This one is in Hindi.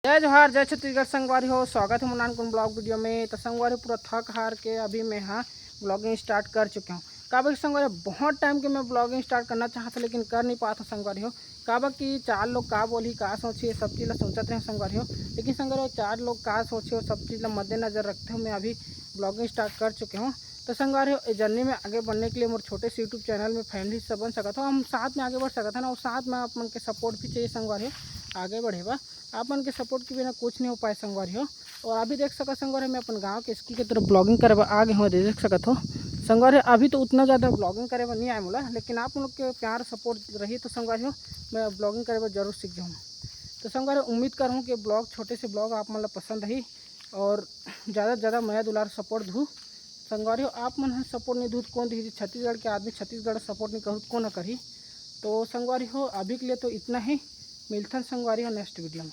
जय जोहार जय छत्तीसगढ़ संगवारी हो। स्वागत है मुनान कुन ब्लॉग वीडियो में। तो संगवारी पूरा थक हार के अभी मैं ब्लॉगिंग स्टार्ट कर चुका हूँ। काबा संगवारी बहुत टाइम के मैं ब्लॉगिंग स्टार्ट करना चाहता लेकिन कर नहीं पाता संगवारी हो। काबा कि चार लोग का बोली का सोची सब चीज़ सोचते हैं संगवारी हो, लेकिन संगवारी चार लोग का सोचे सब चीज़ मद्देनजर रखते हुए मैं अभी ब्लॉगिंग स्टार्ट कर चुके हूँ। तो संगवारी हो जर्नी में आगे बढ़ने के लिए मोर छोटे से यूट्यूब चैनल में फैमिली सब बन सकता हो, हम साथ में आगे बढ़ सकते हैं ना। और साथ में आप मन के सपोर्ट भी चाहिए संगवारी हो, आगे बढ़ेगा आप मन के सपोर्ट के बिना कुछ नहीं हो पाए संगवारी हो। और अभी देख सकते संगवारी मैं अपन गांव के स्कूल की तरफ ब्लॉगिंग करे आगे हुए देख सकते हो संगवारी। अभी तो उतना ज़्यादा ब्लॉगिंग करे नहीं आए मोला, लेकिन आप लोग के प्यार सपोर्ट रही तो संगवारी हो मैं ब्लॉगिंग करे जरूर सीख जाऊँ। तो संगवारी उम्मीद करूँ कि ब्लॉग छोटे से ब्लॉग आप मतलब पसंद रही और ज़्यादा से ज़्यादा मैं दुलार सपोर्ट दूँ संगवारी हो। आप मन सपोर्ट नहीं दूँ कौन दी, छत्तीसगढ़ के आदमी छत्तीसगढ़ सपोर्ट नहीं करूँ कौन न करी। तो संगवारी हो अभी के लिए तो इतना ही, मिलता संगवारी हो नेक्स्ट वीडियो में।